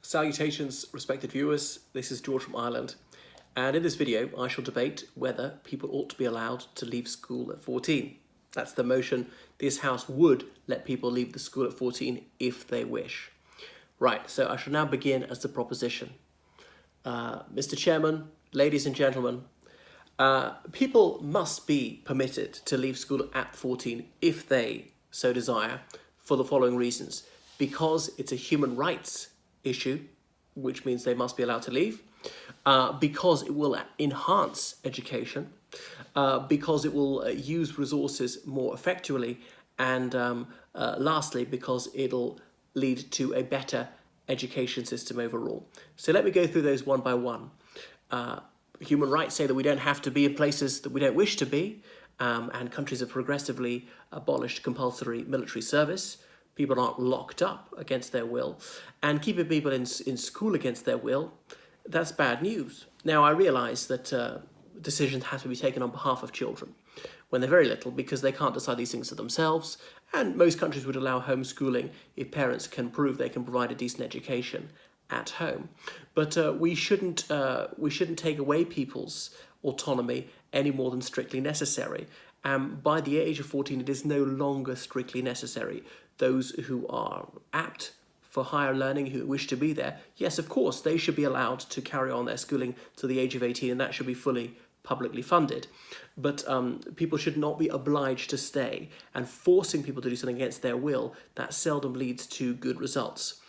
Salutations, respected viewers. This is George from Ireland, and in this video I shall debate whether people ought to be allowed to leave school at 14. That's the motion. This House would let people leave the school at 14 if they wish. Right, so I shall now begin as the proposition. Mr. Chairman, ladies and gentlemen, people must be permitted to leave school at 14 if they so desire for the following reasons. Because it's a human rights issue, which means they must be allowed to leave, because it will enhance education, because it will use resources more effectively, and lastly, because it'll lead to a better education system overall. So let me go through those one by one. Human rights say that we don't have to be in places that we don't wish to be, and countries have progressively abolished compulsory military service. People aren't locked up against their will, and keeping people in school against their will, that's bad news. Now, I realise that decisions have to be taken on behalf of children when they're very little because they can't decide these things for themselves, and most countries would allow homeschooling if parents can prove they can provide a decent education at home. But we shouldn't take away people's autonomy any more than strictly necessary. By the age of 14, it is no longer strictly necessary. Those who are apt for higher learning, who wish to be there, yes, of course, they should be allowed to carry on their schooling to the age of 18, and that should be fully publicly funded. But people should not be obliged to stay, and forcing people to do something against their will, that seldom leads to good results.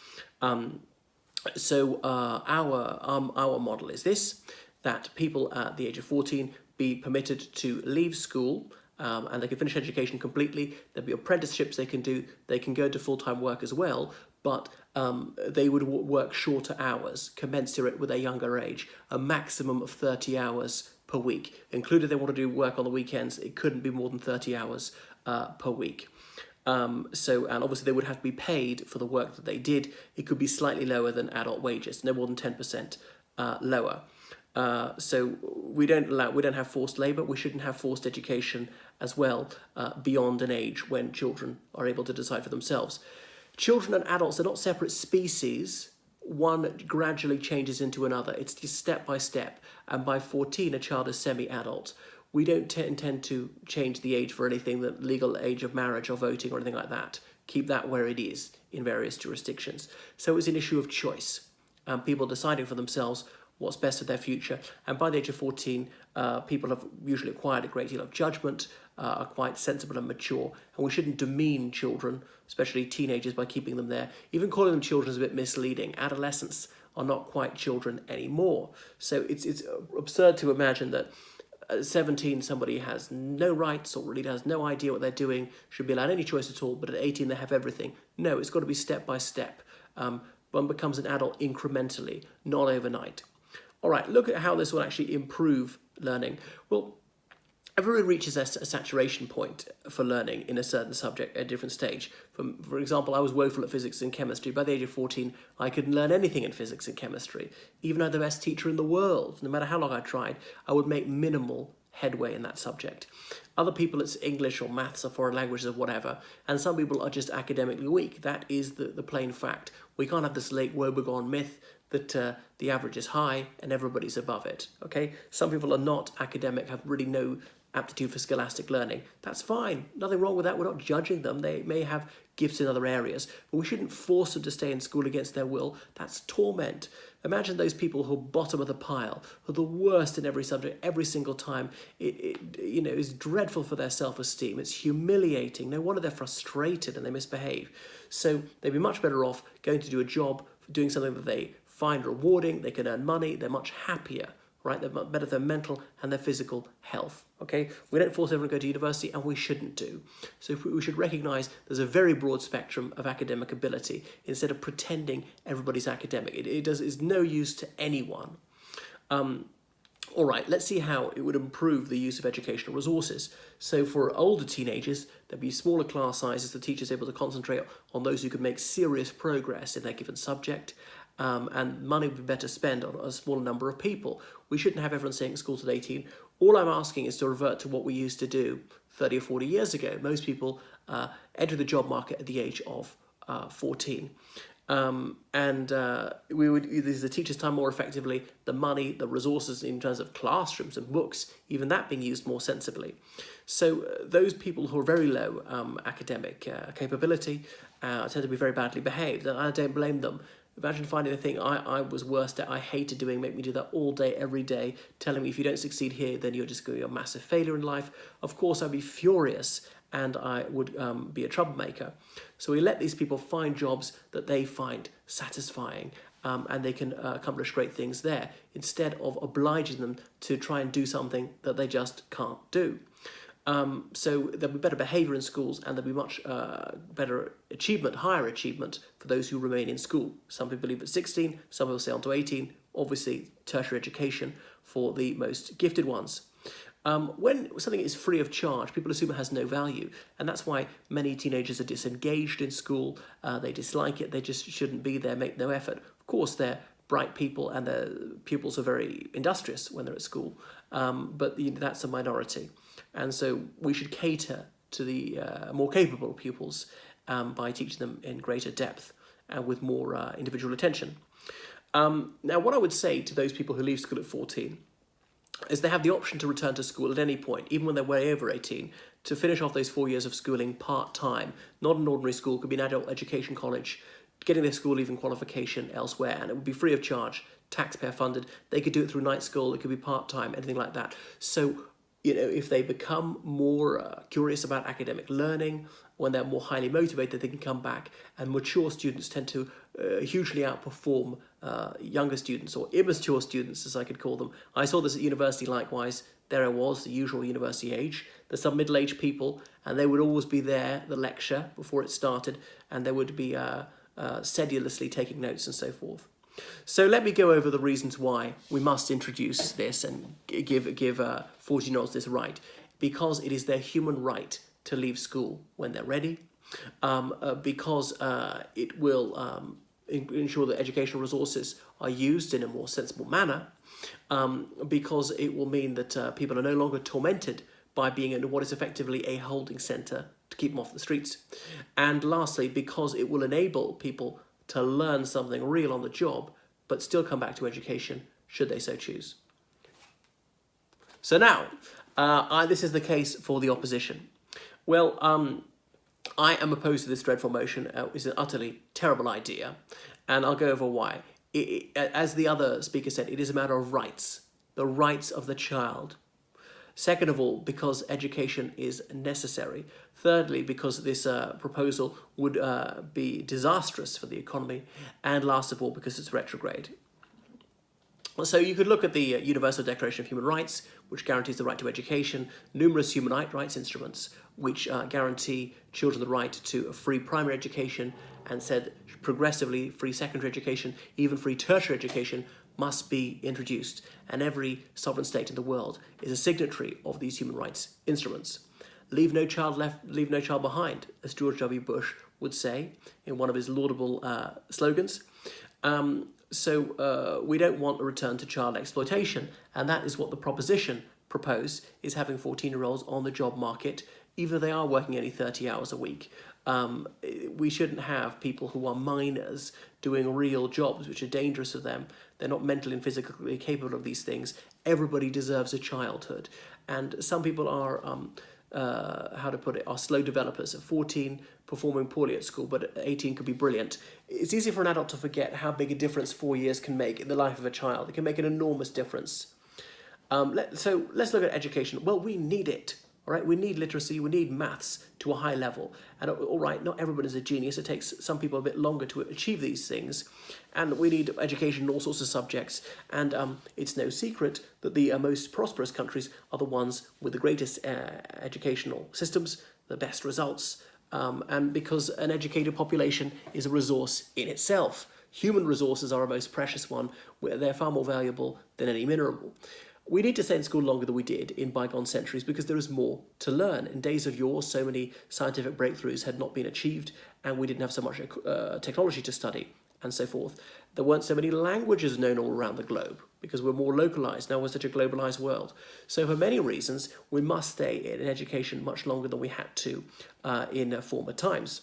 So our model is this, that people at the age of 14 be permitted to leave school, and they can finish education completely. There'll be apprenticeships they can do. They can go into full-time work as well, but they would work shorter hours, commensurate with their younger age, a maximum of 30 hours per week. Included they want to do work on the weekends, it couldn't be more than 30 hours per week. And obviously they would have to be paid for the work that they did. It could be slightly lower than adult wages, no more than 10% lower. So we don't have forced labour. We shouldn't have forced education as well beyond an age when children are able to decide for themselves. Children and adults are not separate species. One gradually changes into another. It's just step by step. And by 14, a child is semi-adult. We don't intend to change the age for anything, the legal age of marriage or voting or anything like that. Keep that where it is in various jurisdictions. So it's an issue of choice. People deciding for themselves what's best for their future. And by the age of 14, people have usually acquired a great deal of judgment, are quite sensible and mature, and we shouldn't demean children, especially teenagers, by keeping them there. Even calling them children is a bit misleading. Adolescents are not quite children anymore. So it's absurd to imagine that at 17 somebody has no rights or really has no idea what they're doing, should be allowed any choice at all, but at 18 they have everything. No, it's got to be step by step. One becomes an adult incrementally, not overnight. All right, look at how this will actually improve learning. Well, everybody reaches a saturation point for learning in a certain subject at a different stage. For example, I was woeful at physics and chemistry. By the age of 14, I couldn't learn anything in physics and chemistry. Even though the best teacher in the world, no matter how long I tried, I would make minimal headway in that subject. Other people, it's English or maths or foreign languages or whatever, and some people are just academically weak. That is the plain fact. We can't have this late woebegone myth that the average is high and everybody's above it, okay? Some people are not academic, have really no aptitude for scholastic learning. That's fine, nothing wrong with that. We're not judging them. They may have gifts in other areas, but we shouldn't force them to stay in school against their will. That's torment. Imagine those people who are bottom of the pile, who are the worst in every subject every single time. It is dreadful for their self-esteem. It's humiliating. No wonder they're frustrated and they misbehave. So they'd be much better off going to do a job, doing something that they find rewarding, they can earn money, they're much happier, right? They're better for their mental and their physical health, okay? We don't force everyone to go to university, and we shouldn't do. So we should recognise there's a very broad spectrum of academic ability instead of pretending everybody's academic. It's no use to anyone. All right, let's see how it would improve the use of educational resources. So for older teenagers, there'd be smaller class sizes, the teacher's able to concentrate on those who could make serious progress in their given subject, and money would be better spent on a smaller number of people. We shouldn't have everyone staying at school till 18. All I'm asking is to revert to what we used to do 30 or 40 years ago. Most people enter the job market at the age of 14. We would use the teacher's time more effectively, the money, the resources in terms of classrooms and books, even that being used more sensibly. So those people who are very low academic capability tend to be very badly behaved, and I don't blame them. Imagine finding the thing I was worst at, I hated doing, make me do that all day, every day, telling me if you don't succeed here, then you're just going to be a massive failure in life. Of course, I'd be furious and I would be a troublemaker. So we let these people find jobs that they find satisfying and they can accomplish great things there, instead of obliging them to try and do something that they just can't do. So there'll be better behaviour in schools, and there'll be much better achievement, higher achievement for those who remain in school. Some people believe at 16, some will say on to 18, obviously tertiary education for the most gifted ones. When something is free of charge, people assume it has no value, and that's why many teenagers are disengaged in school. They dislike it, they just shouldn't be there, make no effort. Of course, they're bright people and their pupils are very industrious when they're at school, but that's a minority. And so we should cater to the more capable pupils by teaching them in greater depth and with more individual attention. Now, what I would say to those people who leave school at 14 is they have the option to return to school at any point, even when they're way over 18, to finish off those 4 years of schooling part-time. Not an ordinary school, could be an adult education college, getting their school leaving qualification elsewhere, and it would be free of charge, taxpayer funded. They could do it through night school, it could be part-time, anything like that. So, if they become more curious about academic learning, when they're more highly motivated, they can come back, and mature students tend to hugely outperform younger students, or immature students, as I could call them. I saw this at university likewise. There I was, the usual university age. There's some middle-aged people, and they would always be there, the lecture, before it started, and they would be sedulously taking notes and so forth. So let me go over the reasons why we must introduce this and give 14-year-olds this right. Because it is their human right to leave school when they're ready, because it will ensure that educational resources are used in a more sensible manner, because it will mean that people are no longer tormented by being in what is effectively a holding centre to keep them off the streets. And lastly, because it will enable people to learn something real on the job, but still come back to education should they so choose. So now, this is the case for the opposition. Well, I am opposed to this dreadful motion. It's an utterly terrible idea, and I'll go over why. As the other speaker said, it is a matter of rights, the rights of the child. Second of all, because education is necessary. Thirdly, because this proposal would be disastrous for the economy. And last of all, because it's retrograde. So you could look at the Universal Declaration of Human Rights, which guarantees the right to education, numerous human rights instruments, which guarantee children the right to a free primary education, and said progressively free secondary education, even free tertiary education, must be introduced, and every sovereign state in the world is a signatory of these human rights instruments. Leave no child behind, as George W. Bush would say in one of his laudable slogans. So we don't want a return to child exploitation, and that is what the proposition proposed, is having 14-year-olds on the job market, even though they are working only 30 hours a week. We shouldn't have people who are minors doing real jobs which are dangerous for them. They're not mentally and physically capable of these things. Everybody deserves a childhood. And some people are, are slow developers. At 14, performing poorly at school, but at 18 could be brilliant. It's easy for an adult to forget how big a difference 4 years can make in the life of a child. It can make an enormous difference. So let's look at education. Well, we need it. All right, we need literacy, we need maths to a high level. And all right, not everyone is a genius. It takes some people a bit longer to achieve these things. And we need education in all sorts of subjects. And it's no secret that the most prosperous countries are the ones with the greatest educational systems, the best results, and because an educated population is a resource in itself. Human resources are our most precious one, where they're far more valuable than any mineral. We need to stay in school longer than we did in bygone centuries because there is more to learn. In days of yore, so many scientific breakthroughs had not been achieved, and we didn't have so much technology to study and so forth. There weren't so many languages known all around the globe because we're more localized. Now we're such a globalized world. So for many reasons, we must stay in education much longer than we had to in former times.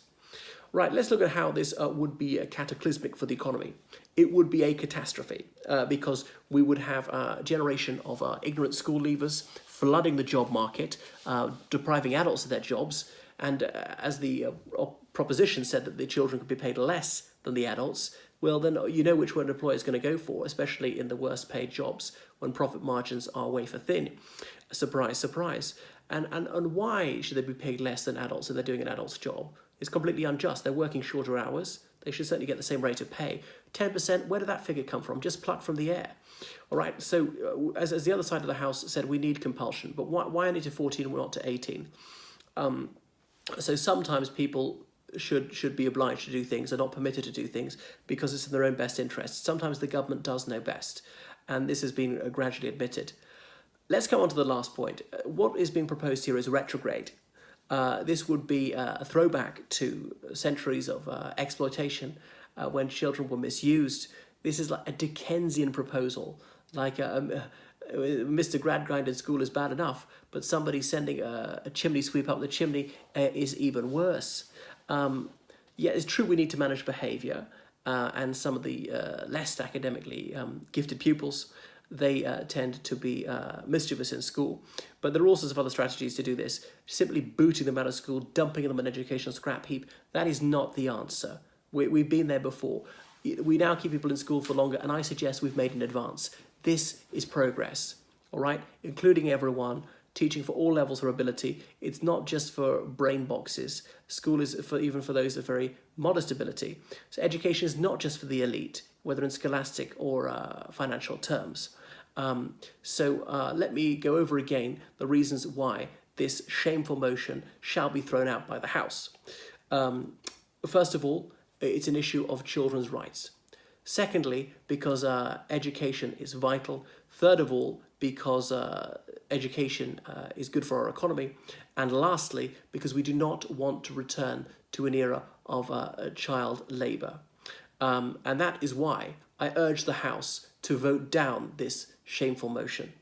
Right, let's look at how this would be cataclysmic for the economy. It would be a catastrophe because we would have a generation of ignorant school leavers flooding the job market, depriving adults of their jobs, and as the proposition said that the children could be paid less than the adults, well then you know which one an employer is going to go for, especially in the worst paid jobs when profit margins are wafer thin. Surprise, surprise. And why should they be paid less than adults if they're doing an adult's job? It's completely unjust. They're working shorter hours. They should certainly get the same rate of pay. 10%, where did that figure come from? Just plucked from the air. All right, so as the other side of the House said, we need compulsion. But why only to 14 and not to 18? So sometimes people should be obliged to do things and not permitted to do things because it's in their own best interest. Sometimes the government does know best, and this has been gradually admitted. Let's come on to the last point. What is being proposed here is retrograde. This would be a throwback to centuries of exploitation when children were misused. This is like a Dickensian proposal, like Mr. Gradgrind in school is bad enough, but somebody sending a chimney sweep up the chimney is even worse. Yeah, it's true we need to manage behaviour, and some of the less academically gifted pupils, they tend to be mischievous in school. But there are all sorts of other strategies to do this. Simply booting them out of school, dumping them in an educational scrap heap, that is not the answer. We've been there before. We now keep people in school for longer, and I suggest we've made an advance. This is progress, all right? Including everyone, teaching for all levels of ability. It's not just for brain boxes. School is even for those of very modest ability. So education is not just for the elite, whether in scholastic or financial terms. Let me go over again the reasons why this shameful motion shall be thrown out by the House. First of all, it's an issue of children's rights. Secondly, because education is vital. Third of all, because education is good for our economy. And lastly, because we do not want to return to an era of child labour. And that is why I urge the House to vote down this shameful motion.